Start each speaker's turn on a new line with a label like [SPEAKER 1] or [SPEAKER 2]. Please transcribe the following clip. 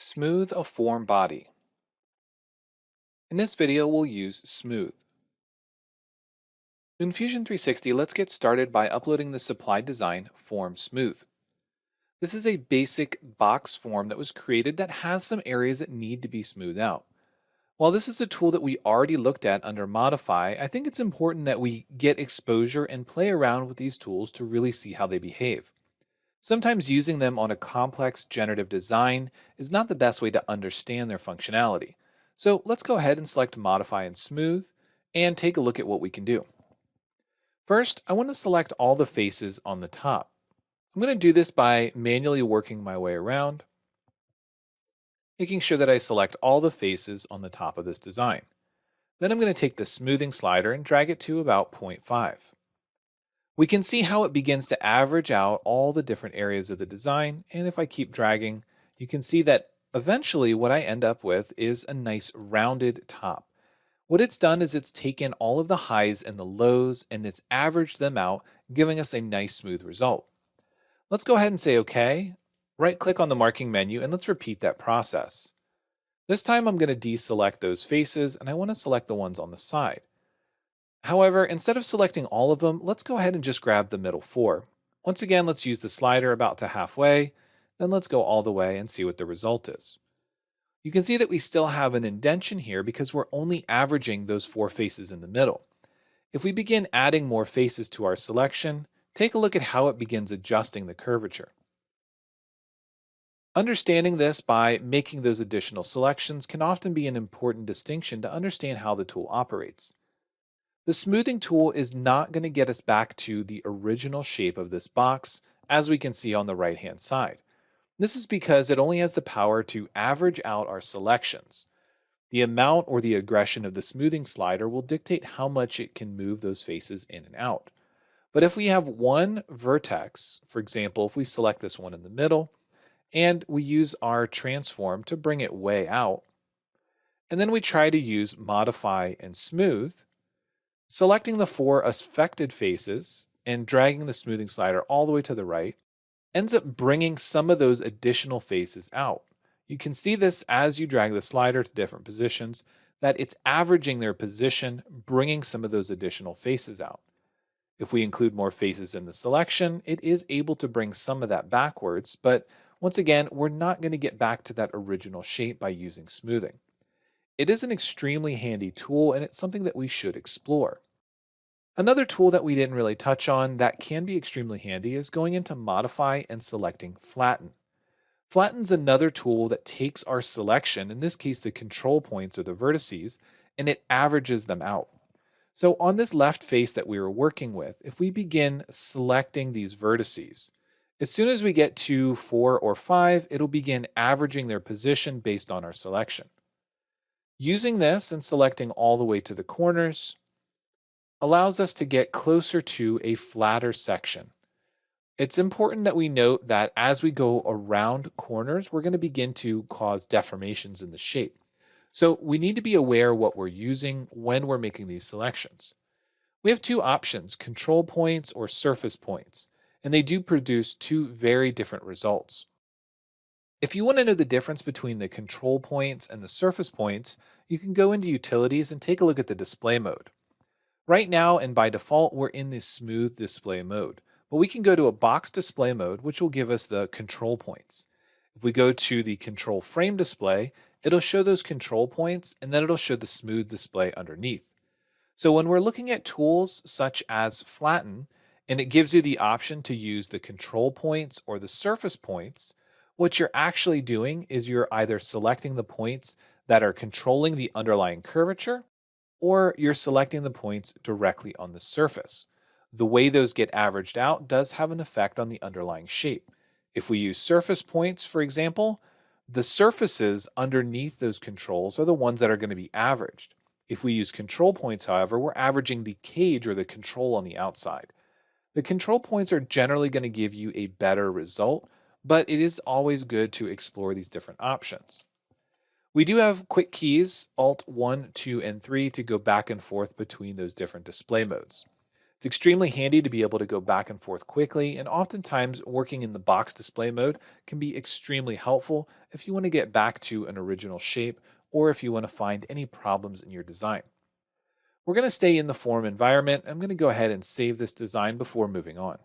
[SPEAKER 1] Smooth a form body. In this video, we'll use smooth. In Fusion 360, let's get started by uploading the supplied design form smooth. This is a basic box form that was created that has some areas that need to be smoothed out. While this is a tool that we already looked at under modify, I think it's important that we get exposure and play around with these tools to really see how they behave. Sometimes using them on a complex generative design is not the best way to understand their functionality. So let's go ahead and select Modify and Smooth and take a look at what we can do. First, I want to select all the faces on the top. I'm going to do this by manually working my way around, making sure that I select all the faces on the top of this design. Then I'm going to take the smoothing slider and drag it to about zero point 0.5. We can see how it begins to average out all the different areas of the design, and if I keep dragging, you can see that eventually what I end up with is a nice rounded top. What it's done is it's taken all of the highs and the lows and it's averaged them out, giving us a nice smooth result. Let's go ahead and say OK. Right click on the marking menu and let's repeat that process. This time I'm going to deselect those faces and I want to select the ones on the side. However, instead of selecting all of them, let's go ahead and just grab the middle four. Once again, let's use the slider about to halfway, then let's go all the way and see what the result is. You can see that we still have an indentation here because we're only averaging those four faces in the middle. If we begin adding more faces to our selection, take a look at how it begins adjusting the curvature. Understanding this by making those additional selections can often be an important distinction to understand how the tool operates. The smoothing tool is not going to get us back to the original shape of this box, as we can see on the right-hand side. This is because it only has the power to average out our selections. The amount or the aggression of the smoothing slider will dictate how much it can move those faces in and out. But if we have one vertex, for example, if we select this one in the middle, and we use our transform to bring it way out, and then we try to use modify and smooth, selecting the four affected faces and dragging the smoothing slider all the way to the right ends up bringing some of those additional faces out. You can see this as you drag the slider to different positions, that it's averaging their position, bringing some of those additional faces out. If we include more faces in the selection, it is able to bring some of that backwards, but once again, we're not going to get back to that original shape by using smoothing. It is an extremely handy tool and it's something that we should explore. Another tool that we didn't really touch on that can be extremely handy is going into Modify and selecting Flatten. Flatten's another tool that takes our selection, in this case the control points or the vertices, and it averages them out. So on this left face that we were working with, if we begin selecting these vertices, as soon as we get to 4 or 5, it'll begin averaging their position based on our selection. Using this and selecting all the way to the corners allows us to get closer to a flatter section. It's important that we note that as we go around corners, we're going to begin to cause deformations in the shape. So we need to be aware what we're using when we're making these selections. We have two options, control points or surface points, and they do produce two very different results. If you want to know the difference between the control points and the surface points, you can go into Utilities and take a look at the display mode. Right now, and by default, we're in this smooth display mode, but we can go to a box display mode, which will give us the control points. If we go to the control frame display, it'll show those control points, and then it'll show the smooth display underneath. So when we're looking at tools such as Flatten, and it gives you the option to use the control points or the surface points, what you're actually doing is you're either selecting the points that are controlling the underlying curvature, or you're selecting the points directly on the surface. The way those get averaged out does have an effect on the underlying shape. If we use surface points, for example, the surfaces underneath those controls are the ones that are going to be averaged. If we use control points, however, we're averaging the cage or the control on the outside. The control points are generally going to give you a better result, but it is always good to explore these different options. We do have quick keys, Alt 1, 2, and 3, to go back and forth between those different display modes. It's extremely handy to be able to go back and forth quickly, and oftentimes working in the box display mode can be extremely helpful if you want to get back to an original shape or if you want to find any problems in your design. We're going to stay in the form environment. I'm going to go ahead and save this design before moving on.